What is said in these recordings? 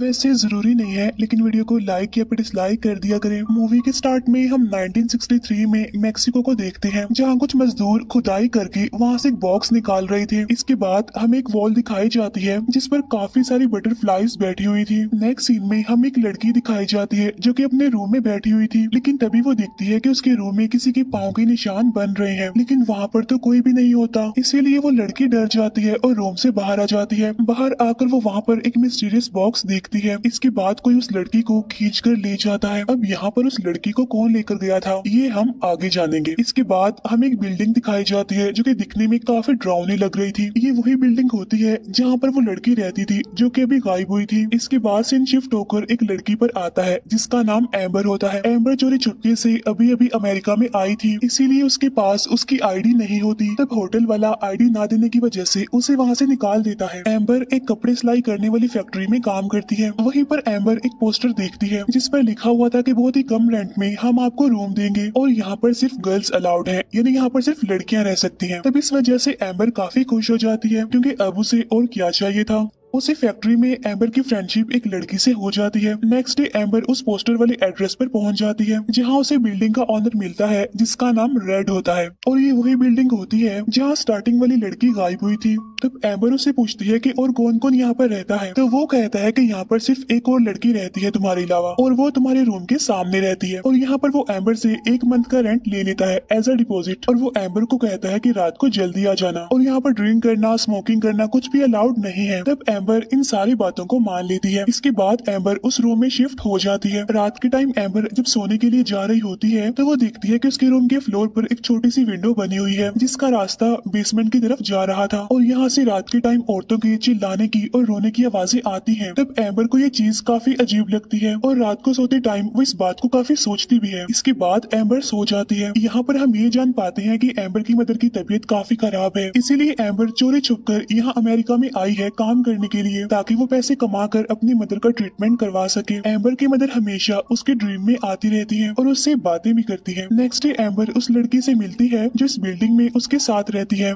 वैसे जरूरी नहीं है, लेकिन वीडियो को लाइक या फिर डिसलाइक कर दिया करें। मूवी के स्टार्ट में हम 1963 में मेक्सिको को देखते हैं, जहां कुछ मजदूर खुदाई करके वहां से एक बॉक्स निकाल रहे थे। इसके बाद हमें एक वॉल दिखाई जाती है जिस पर काफी सारी बटरफ्लाईज बैठी हुई थी। नेक्स्ट सीन में हमें एक लड़की दिखाई जाती है जो कि अपने रूम में बैठी हुई थी, लेकिन तभी वो देखती है कि उसके रूम में किसी के पाँव के निशान बन रहे हैं, लेकिन वहाँ पर तो कोई भी नहीं होता। इसीलिए वो लड़की डर जाती है और रूम से बाहर आ जाती है। बाहर आकर वो वहाँ पर एक मिस्टीरियस बॉक्स देखती है। इसके बाद कोई उस लड़की को खींच कर ले जाता है। अब यहाँ पर उस लड़की को कौन लेकर गया था, ये हम आगे जानेंगे। इसके बाद हमें एक बिल्डिंग दिखाई जाती है जो कि दिखने में काफी डरावनी लग रही थी। ये वही बिल्डिंग होती है जहाँ पर वो लड़की रहती थी जो कि अभी गायब हुई थी। इसके बाद सीन शिफ्ट होकर एक लड़की पर आता है जिसका नाम एम्बर होता है। एम्बर चोरी छुट्टी से अभी अभी अमेरिका में आई थी, इसीलिए उसके पास उसकी आईडी नहीं होती। तब होटल वाला आईडी ना देने की वजह से उसे वहाँ से निकाल देता है। एम्बर एक कपड़े सिलाई करने वाली फैक्ट्री में काम करती है। वहीं पर एम्बर एक पोस्टर देखती है जिस पर लिखा हुआ था कि बहुत ही कम रेंट में हम आपको रूम देंगे और यहाँ पर सिर्फ गर्ल्स अलाउड हैं, यानी यहाँ पर सिर्फ लड़कियां रह सकती हैं। तब इस वजह से एम्बर काफी खुश हो जाती है, क्योंकि अब उसे और क्या चाहिए था। उसी फैक्ट्री में एम्बर की फ्रेंडशिप एक लड़की से हो जाती है। नेक्स्ट डे एम्बर उस पोस्टर वाले एड्रेस पर पहुंच जाती है जहां उसे बिल्डिंग का ऑनर मिलता है जिसका नाम रेड होता है, और ये वही बिल्डिंग होती है जहां स्टार्टिंग वाली लड़की गायब हुई थी। तब एम्बर उससे पूछती है कि और कौन कौन यहाँ पर रहता है, तो वो कहता है कि यहाँ पर सिर्फ एक और लड़की रहती है तुम्हारे अलावा, और वो तुम्हारे रूम के सामने रहती है। और यहाँ पर वो एम्बर से 1 मंथ का रेंट ले लेता है एज अ डिपॉजिट, और वो एम्बर को कहता है कि रात को जल्दी आ जाना, और यहाँ पर ड्रिंक करना, स्मोकिंग करना कुछ भी अलाउड नहीं है। तब एम्बर इन सारी बातों को मान लेती है। इसके बाद एम्बर उस रूम में शिफ्ट हो जाती है। रात के टाइम एम्बर जब सोने के लिए जा रही होती है तो वो देखती है कि उसके रूम के फ्लोर पर एक छोटी सी विंडो बनी हुई है जिसका रास्ता बेसमेंट की तरफ जा रहा था, और यहाँ से रात के टाइम औरतों की चिल्लाने की और रोने की आवाजें आती हैं। तब एम्बर को ये चीज काफी अजीब लगती है और रात को सोते टाइम वो इस बात को काफी सोचती भी है। इसके बाद एम्बर सो जाती है। यहाँ पर हम ये जान पाते हैं कि एम्बर की मदर की तबीयत काफी खराब है, इसीलिए एम्बर चोरी छुपकर यहाँ अमेरिका में आई है काम करने के लिए, ताकि वो पैसे कमाकर अपनी मदर का ट्रीटमेंट करवा सके। एम्बर की मदर हमेशा उसके ड्रीम में आती रहती है और उससे बातें भी करती है। नेक्स्ट डे एम्बर उस लड़की से मिलती है जो इस बिल्डिंग में उसके साथ रहती है,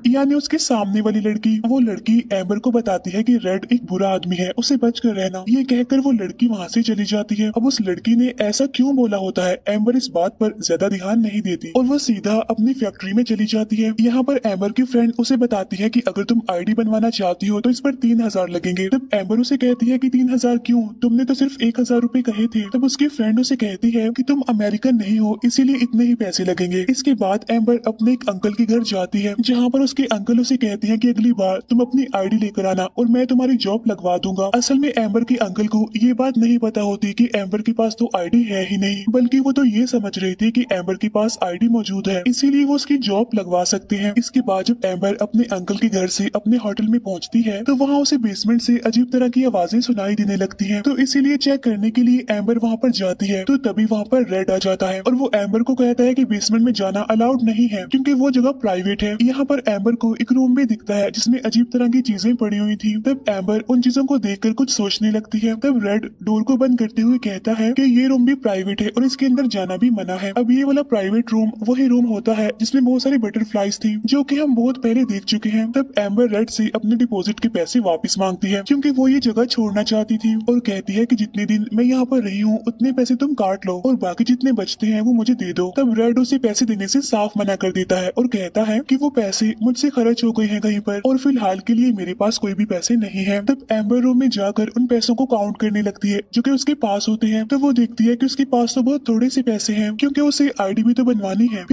यानी उसके सामने वाली लड़की। वो लड़की एम्बर को बताती है कि रेड एक बुरा आदमी है, उसे बच कर रहना। ये कहकर वो लड़की वहाँ से चली जाती है। अब उस लड़की ने ऐसा क्यों बोला होता है, एम्बर इस बात पर ज्यादा ध्यान नहीं देती और वो सीधा अपनी फैक्ट्री में चली जाती है। यहाँ पर एम्बर की फ्रेंड उसे बताती है कि अगर तुम आईडी बनवाना चाहती हो तो इस पर 3000 लगेंगे। तब एम्बर उसे कहती है कि 3000 क्यों, तुमने तो सिर्फ 1000 रूपए कहे थे। तब उसकी फ्रेंड उसे कहती है कि तुम अमेरिकन नहीं हो, इसीलिए इतने ही पैसे लगेंगे। इसके बाद एम्बर अपने एक अंकल के घर जाती है जहाँ पर उसके अंकल उसे कहते हैं कि अगली बार तुम अपनी आईडी लेकर आना और मैं तुम्हारी जॉब लगवा दूंगा। असल में एम्बर के अंकल को ये बात नहीं पता होती कि एम्बर के पास तो आईडी है ही नहीं, बल्कि वो तो ये समझ रही थी कि एम्बर के पास आईडी मौजूद है, इसीलिए वो उसकी जॉब लगवा सकते हैं। इसके बाद जब एम्बर अपने अंकल के घर से अपने होटल में पहुंचती है तो वहाँ उसे बेसमेंट से अजीब तरह की आवाजें सुनाई देने लगती हैं। तो इसीलिए चेक करने के लिए एम्बर वहाँ पर जाती है, तो तभी वहाँ पर रेड आ जाता है और वो एम्बर को कहता है कि बेसमेंट में जाना अलाउड नहीं है क्योंकि वो जगह प्राइवेट है। यहाँ पर एम्बर को एक रूम भी दिखता है जिसमें अजीब तरह की चीजें पड़ी हुई थी। तब एम्बर उन चीजों को देखकर कुछ सोचने लगती है। तब रेड डोर को बंद करते हुए कहता है कि ये रूम भी प्राइवेट है और इसके अंदर जाना भी मना है। अब ये वाला प्राइवेट रूम वही रूम होता है जिसमें बहुत सारी बटरफ्लाईज थी जो कि हम बहुत पहले देख चुके हैं। तब एम्बर रेड से अपने डिपॉजिट के पैसे वापस मांगती है क्योंकि वो ये जगह छोड़ना चाहती थी और कहती है कि जितने दिन मैं यहाँ पर रही हूँ उतने पैसे तुम काट लो और बाकी जितने बचते हैं वो मुझे दे दो। तब रेड उसे पैसे देने से साफ मना कर देता है और कहता है कि वो पैसे मुझसे खर्च हो गए हैं कहीं पर और फिलहाल के लिए मेरे पास कोई भी पैसे नहीं है। तब एम्बर रूम में जाकर उन पैसों को काउंट करने लगती है जो कि उसके पास होते हैं। तो वो देखती है कि उसके पास तो बहुत थोड़े से पैसे हैं क्योंकि उसे आईडी भी तो बनवानी है।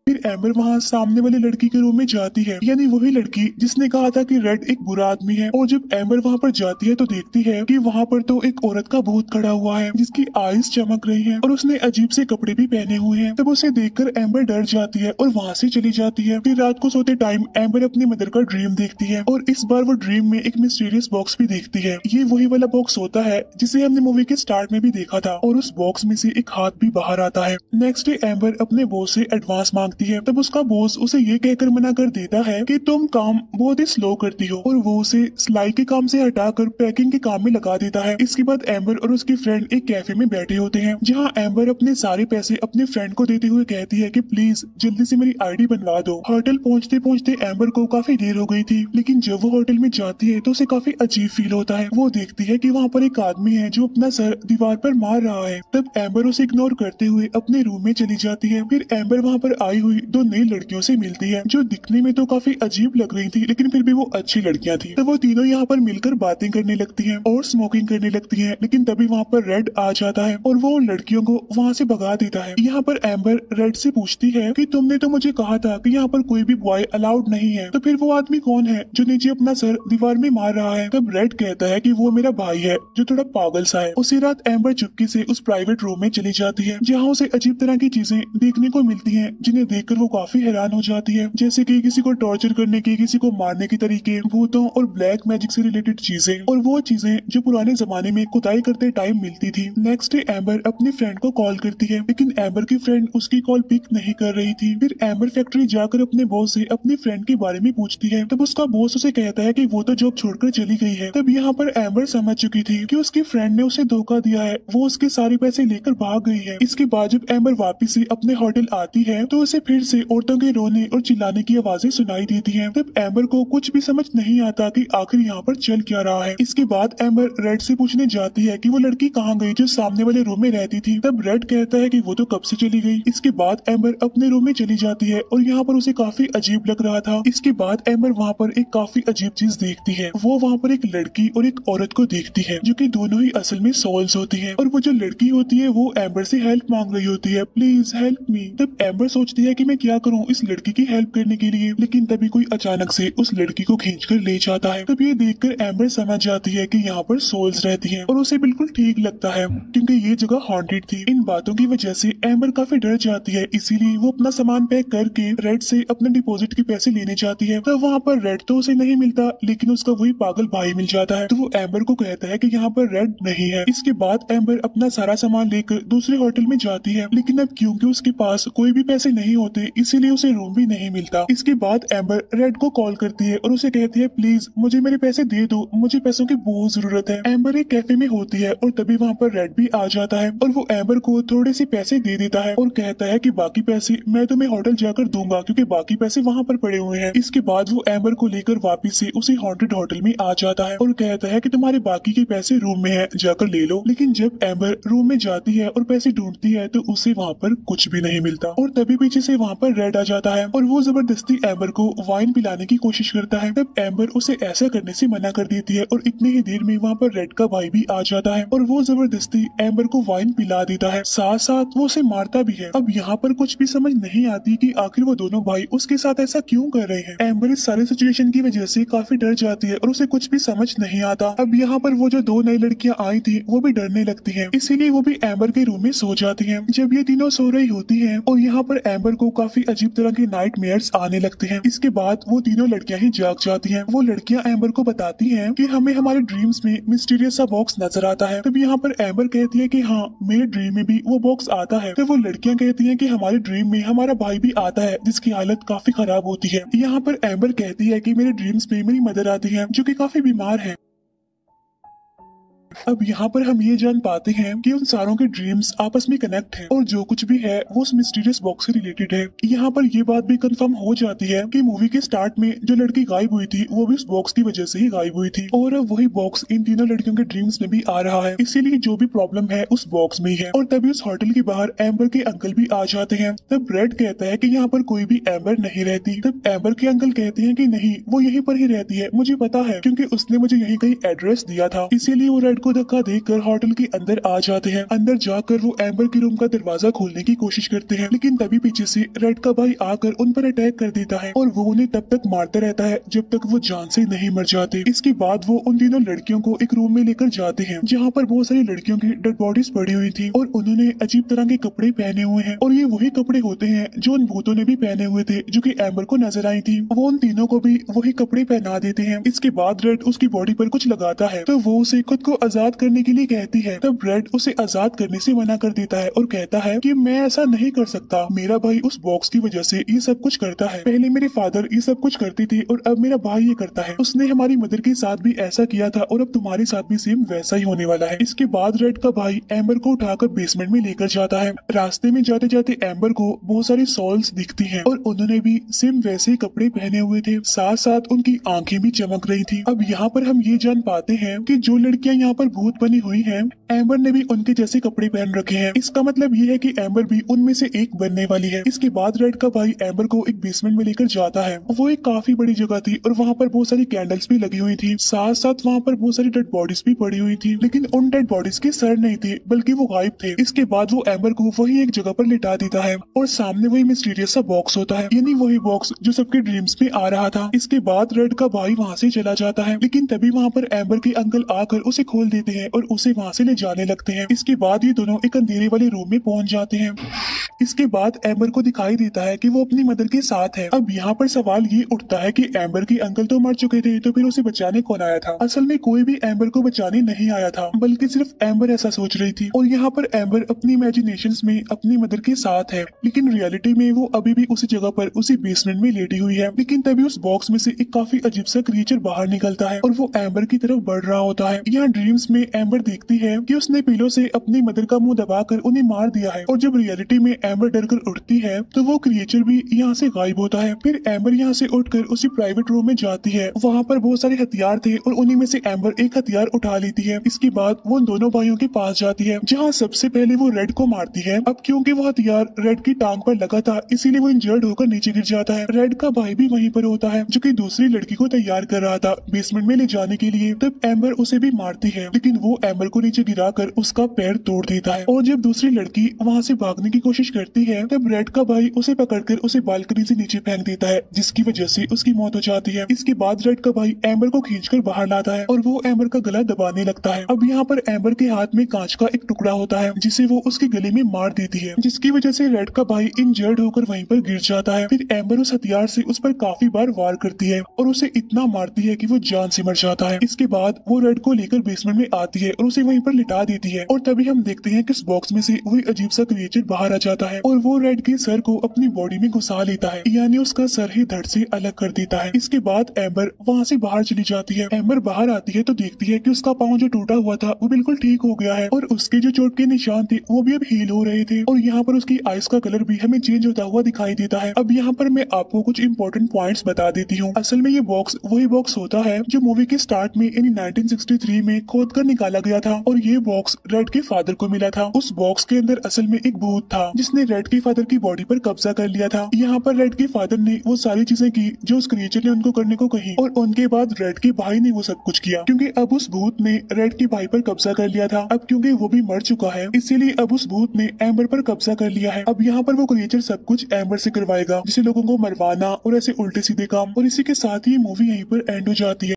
फिर एम्बर वहाँ सामने वाली लड़की के रूम में जाती है, यानी वही लड़की जिसने कहा था कि रेड एक बुरा आदमी है। और जब एम्बर वहाँ पर जाती है तो देखती है कि वहाँ पर तो एक औरत का भूत खड़ा हुआ है जिसकी आईज चमक रही हैं और उसने अजीब से कपड़े भी पहने हुए हैं। तब उसे देखकर एम्बर डर जाती है और वहाँ से चली जाती है। फिर रात को सोते टाइम एम्बर अपनी मदर का ड्रीम देखती है और इस बार वो ड्रीम में एक मिस्टीरियस बॉक्स भी देखती है। ये वही वाला बॉक्स होता है जिसे हमने मूवी के स्टार्ट में भी देखा था और उस बॉक्स में से एक हाथ भी बाहर आता है। नेक्स्ट डे एम्बर अपने बॉस से एडवांस मांगती देखती है। तब उसका बॉस उसे ये कहकर मना कर देता है कि तुम काम बहुत ही स्लो करती हो, और वो उसे सिलाई के काम से हटाकर पैकिंग के काम में लगा देता है। इसके बाद एम्बर और उसकी फ्रेंड एक कैफे में बैठे होते हैं, जहाँ एम्बर अपने सारे पैसे अपने फ्रेंड को देते हुए कहती है कि प्लीज जल्दी से मेरी आईडी बनवा दो। होटल पहुंचते पहुंचते एम्बर को काफी देर हो गई थी, लेकिन जब वो होटल में जाती है तो उसे काफी अजीब फील होता है। वो देखती है कि वहाँ पर एक आदमी है जो अपना सर दीवार पर मार रहा है। तब एम्बर उसे इग्नोर करते हुए अपने रूम में चली जाती है। फिर एम्बर वहाँ पर आई हुई दो नई लड़कियों से मिलती है, जो दिखने में तो काफी अजीब लग रही थी, लेकिन फिर भी वो अच्छी लड़कियां थी। तो वो तीनों यहाँ पर मिलकर बातें करने लगती हैं और स्मोकिंग करने लगती हैं, लेकिन तभी वहाँ पर रेड आ जाता है और वो उन लड़कियों को वहाँ से भगा देता है। यहाँ पर एम्बर रेड से पूछती है कि तुमने तो मुझे कहा था कि यहाँ पर कोई भी बॉय अलाउड नहीं है, तो फिर वो आदमी कौन है जो नीचे अपना सर दीवार में मार रहा है। तब रेड कहता है कि वो मेरा भाई है जो थोड़ा पागल सा है। उसी रात एम्बर चुपके से उस प्राइवेट रूम में चली जाती है, जहाँ उसे अजीब तरह की चीजें देखने को मिलती हैं, जिन्हें देखकर वो काफी हैरान हो जाती है, जैसे कि किसी को टॉर्चर करने की, किसी को मारने के तरीके, भूतों और ब्लैक मैजिक से रिलेटेड चीजें, और वो चीजें जो पुराने जमाने में खुदाई करते टाइम मिलती थी। नेक्स्ट डे एम्बर अपनी फ्रेंड को कॉल करती है, लेकिन एम्बर की फ्रेंड उसकी कॉल पिक नहीं कर रही थी। फिर एम्बर फैक्ट्री जाकर अपने बॉस से अपनी फ्रेंड के बारे में पूछती है। तब उसका बॉस उसे कहता है कि वो तो जॉब छोड़कर चली गई है। तब यहाँ पर एम्बर समझ चुकी थी कि उसकी फ्रेंड ने उसे धोखा दिया है, वो उसके सारे पैसे लेकर भाग गई है। इसके बाद जब एम्बर वापस से अपने होटल आती है तो उसे फिर से औरतों के रोने और चिल्लाने की आवाजें सुनाई देती हैं। तब एम्बर को कुछ भी समझ नहीं आता कि आखिर यहाँ पर चल क्या रहा है। इसके बाद एम्बर रेड से पूछने जाती है कि वो लड़की कहाँ गई जो सामने वाले रूम में रहती थी। तब रेड कहता है कि वो तो कब से चली गई। इसके बाद एम्बर अपने रूम में चली जाती है और यहाँ पर उसे काफी अजीब लग रहा था। इसके बाद एम्बर वहाँ पर एक काफी अजीब चीज देखती है। वो वहाँ पर एक लड़की और एक औरत को देखती है, जो कि दोनों ही असल में सोल्स होती है, और वो जो लड़की होती है वो एम्बर से हेल्प मांग रही होती है, प्लीज हेल्प मी। तब एम्बर सोचती है कि मैं क्या करूँ इस लड़की की हेल्प करने के लिए, लेकिन तभी कोई अचानक से उस लड़की को खींचकर ले जाता है। तब ये देखकर एम्बर समझ जाती है कि यहाँ पर सोल्स रहती हैं, और उसे बिल्कुल ठीक लगता है क्योंकि ये जगह हॉन्टेड थी। इन बातों की वजह से एम्बर काफी डर जाती है, इसीलिए वो अपना सामान पैक करके रेड से अपने डिपॉजिट के पैसे लेने जाती है। तो वहाँ पर रेड तो उसे नहीं मिलता, लेकिन उसका वही पागल भाई मिल जाता है। तो वो एम्बर को कहता है कि यहाँ पर रेड नहीं है। इसके बाद एम्बर अपना सारा सामान लेकर दूसरे होटल में जाती है, लेकिन अब क्योंकि उसके पास कोई भी पैसे नहीं होते इसीलिए उसे रूम भी नहीं मिलता। इसके बाद एम्बर रेड को कॉल करती है और उसे कहती है प्लीज मुझे मेरे पैसे दे दो, मुझे पैसों की बहुत जरूरत है। एम्बर एक कैफे में होती है और तभी वहाँ पर रेड भी आ जाता है, और वो एम्बर को थोड़े से पैसे दे देता है और कहता है कि बाकी पैसे मैं तुम्हें होटल जाकर दूंगा क्योंकि बाकी पैसे वहाँ पर पड़े हुए हैं। इसके बाद वो एम्बर को लेकर वापिस से उसी हॉन्टेड होटल में आ जाता है और कहता है कि तुम्हारे बाकी के पैसे रूम में है, जाकर ले लो। लेकिन जब एम्बर रूम में जाती है और पैसे ढूंढती है तो उसे वहाँ पर कुछ भी नहीं मिलता, और तभी पीछे से वहाँ पर रेड आ जाता है और वो जबरदस्ती एम्बर को वाइन पिलाने की कोशिश करता है। तब एम्बर उसे ऐसा करने से मना कर देती है और इतनी ही देर में वहाँ पर रेड का भाई भी आ जाता है और वो जबरदस्ती एम्बर को वाइन पिला देता है, साथ साथ वो उसे मारता भी है। अब यहाँ पर कुछ भी समझ नहीं आती कि आखिर वो दोनों भाई उसके साथ ऐसा क्यों कर रहे हैं। एम्बर इस सारे सिचुएशन की वजह से काफी डर जाती है और उसे कुछ भी समझ नहीं आता। अब यहाँ पर वो जो दो नई लड़कियां आई थी वो भी डरने लगती हैं, इसीलिए वो भी एम्बर के रूम में सो जाती हैं। जब ये तीनों सो रही होती हैं और यहाँ पर एम्बर को काफी अजीब तरह के नाइटमेयर्स आने लगते हैं। इसके बाद वो तीनों लड़कियां ही जाग जाती हैं। वो लड़कियां एम्बर को बताती हैं कि हमें हमारे ड्रीम्स में मिस्टीरियस सा बॉक्स नजर आता है। तब यहाँ पर एम्बर कहती है कि हाँ मेरे ड्रीम में भी वो बॉक्स आता है। तो वो लड़कियां कहती हैं कि हमारे ड्रीम में हमारा भाई भी आता है जिसकी हालत काफी खराब होती है। यहाँ पर एम्बर कहती है कि मेरे ड्रीम्स में मेरी मदर आती है जो कि काफी बीमार है। अब यहाँ पर हम ये जान पाते हैं कि उन सारों के ड्रीम्स आपस में कनेक्ट हैं और जो कुछ भी है वो उस मिस्टीरियस बॉक्स से रिलेटेड है। यहाँ पर ये बात भी कंफर्म हो जाती है कि मूवी के स्टार्ट में जो लड़की गायब हुई थी वो भी उस बॉक्स की वजह से ही गायब हुई थी, और वही बॉक्स इन तीनों लड़कियों के ड्रीम्स में भी आ रहा है। इसीलिए जो भी प्रॉब्लम है उस बॉक्स में ही है। और तभी उस होटल के बाहर एम्बर के अंकल भी आ जाते हैं। तब रेड कहता है कि यहाँ पर कोई भी एम्बर नहीं रहती। तब एम्बर के अंकल कहते हैं कि नहीं वो यहीं पर ही रहती है, मुझे पता है क्योंकि उसने मुझे यहीं कहीं एड्रेस दिया था। इसीलिए वो रेड को धक्का देकर होटल के अंदर आ जाते हैं। अंदर जाकर वो एम्बर के रूम का दरवाजा खोलने की कोशिश करते हैं, लेकिन तभी पीछे से रेड का भाई आकर उन पर अटैक कर देता है और वो उन्हें तब तक मारता रहता है जब तक वो जान से नहीं मर जाते। इसके बाद वो उन तीनों लड़कियों को एक रूम में लेकर जाते हैं जहाँ पर बहुत सारी लड़कियों की डेड बॉडीज पड़ी हुई थी और उन्होंने अजीब तरह के कपड़े पहने हुए हैं, और ये वही कपड़े होते हैं जो उन भूतों ने भी पहने हुए थे जो कि एम्बर को नजर आई थी। वो उन तीनों को भी वही कपड़े पहना देते हैं। इसके बाद रेड उसकी बॉडी पर कुछ लगाता है तो वो उसे खुद को आजाद करने के लिए कहती है, तब रेड उसे आजाद करने से मना कर देता है और कहता है कि मैं ऐसा नहीं कर सकता, मेरा भाई उस बॉक्स की वजह से ये सब कुछ करता है। पहले मेरे फादर ये सब कुछ करते थे और अब मेरा भाई ये करता है। उसने हमारी मदर के साथ भी ऐसा किया था और अब तुम्हारे साथ भी सेम वैसा ही होने वाला है। इसके बाद रेड का भाई एम्बर को उठाकर बेसमेंट में लेकर जाता है। रास्ते में जाते जाते एम्बर को बहुत सारी सॉल्स दिखती हैं और उन्होंने भी सेम वैसे ही कपड़े पहने हुए थे, साथ साथ उनकी आंखें भी चमक रही थी। अब यहाँ पर हम ये जान पाते हैं कि जो लड़कियां यहाँ पर भूत बनी हुई हैं, एम्बर ने भी उनके जैसे कपड़े पहन रखे हैं। इसका मतलब ये है कि एम्बर भी उनमें से एक बनने वाली है। इसके बाद रेड का भाई एम्बर को एक बेसमेंट में लेकर जाता है। वो एक काफी बड़ी जगह थी और वहाँ पर बहुत सारी कैंडल्स भी लगी हुई थी, साथ साथ वहाँ पर बहुत सारी डेड बॉडीज भी पड़ी हुई थी, लेकिन उन डेड बॉडीज के सर नहीं थे बल्कि वो गायब थे। इसके बाद वो एम्बर को वही एक जगह पर लिटा देता है और सामने वही मिस्टीरियस सा बॉक्स होता है, यानी वही बॉक्स जो सबके ड्रीम्स में आ रहा था। इसके बाद रेड का भाई वहाँ से चला जाता है, लेकिन तभी वहाँ पर एम्बर के अंकल आकर उसे खोल देते हैं और उसे वहाँ से ले जाने लगते हैं। इसके बाद ये दोनों एक अंधेरे वाले रूम में पहुंच जाते हैं। इसके बाद एम्बर को दिखाई देता है कि वो अपनी मदर के साथ है। अब यहाँ पर सवाल ये उठता है कि एम्बर के अंकल तो मर चुके थे, तो फिर उसे बचाने कौन आया था? असल में कोई भी एम्बर को बचाने नहीं आया था, बल्कि सिर्फ एम्बर ऐसा सोच रही थी। और यहाँ पर एम्बर अपनी इमेजिनेशंस में अपनी मदर के साथ है, लेकिन रियलिटी में वो अभी भी उसी जगह पर उसी बेसमेंट में लेटी हुई है। लेकिन तभी उस बॉक्स में से एक काफी अजीब सा क्रिएचर बाहर निकलता है और वो एम्बर की तरफ बढ़ रहा होता है। यहाँ ड्रीम्स में एम्बर देखती है कि उसने पिलो से अपनी मदर का मुंह दबाकर उन्हें मार दिया है, और जब रियलिटी में एम्बर डरकर उठती है तो वो क्रिएचर भी यहाँ से गायब होता है। फिर एम्बर यहाँ से उठकर उसी प्राइवेट रूम में जाती है। वहाँ पर बहुत सारे हथियार थे और उन्हीं में से एम्बर एक हथियार उठा लेती है। इसके बाद वो दोनों भाइयों के पास जाती है, जहाँ सबसे पहले वो रेड को मारती है। अब क्योंकि वो हथियार रेड की टांग पर लगा था, इसीलिए वो इंजर्ड होकर नीचे गिर जाता है। रेड का भाई भी वहीं पर होता है, जो कि दूसरी लड़की को तैयार कर रहा था बेसमेंट में ले जाने के लिए। तब एम्बर उसे भी मारती है, लेकिन वो एम्बर को नीचे गिराकर उसका पैर तोड़ देता है। और जब दूसरी लड़की वहाँ से भागने की कोशिश करती है, तब रेड का भाई उसे पकड़कर उसे बालकनी से नीचे फेंक देता है, जिसकी वजह से उसकी मौत हो जाती है। इसके बाद रेड का भाई एम्बर को खींचकर बाहर लाता है और वो एम्बर का गला दबाने लगता है। अब यहाँ पर एम्बर के हाथ में कांच का एक टुकड़ा होता है, जिसे वो उसके गले में मार देती है, जिसकी वजह से रेड का भाई इंजर्ड होकर वहीं पर गिर जाता है। फिर एम्बर उस हथियार से उस पर काफी बार वार करती है और उसे इतना मारती है कि वो जान से मर जाता है। इसके बाद वो रेड को लेकर बेसमेंट में आती है और उसे वहीं पर लिटा देती है। और तभी हम देखते हैं कि इस बॉक्स में से वही अजीब सा क्रिएचर बाहर आ जाता है और वो रेड के सर को अपनी बॉडी में घुसा लेता है, यानी उसका सर ही धड़ से अलग कर देता है। इसके बाद एम्बर वहाँ से बाहर चली जाती है। एम्बर बाहर आती है तो देखती है कि उसका पाँव जो टूटा हुआ था वो बिल्कुल ठीक हो गया है और उसके जो चोट के निशान थे वो भी अब हील हो रहे थे, और यहाँ पर उसकी आइस का कलर भी हमें चेंज होता हुआ दिखाई देता है। अब यहाँ पर मैं आपको कुछ इंपॉर्टेंट पॉइंट्स बता देती हूँ। असल में ये बॉक्स वही बॉक्स होता है जो मूवी के स्टार्ट में यानी 1963 में खोद कर निकाला गया था, और ये बॉक्स रेड के फादर को मिला था। उस बॉक्स के अंदर असल में एक भूत था जिसने रेड के फादर की बॉडी पर कब्जा कर लिया था। यहाँ पर रेड के फादर ने वो सारी चीजें की जो उस क्रिएचर ने उनको करने को कही, और उनके बाद रेड के भाई ने वो सब कुछ किया, क्योंकि अब उस भूत ने रेड के भाई पर कब्जा कर लिया था। अब क्योंकि वो भी मर चुका है, इसीलिए अब उस भूत ने एम्बर पर कब्जा कर लिया है। अब यहाँ पर वो क्रिएचर सब कुछ एम्बर से करवाएगा, जिसे लोगों को मरवाना और ऐसे उल्टे सीधे काम, और इसी के साथ ही मूवी यहीं पर एंड हो जाती है।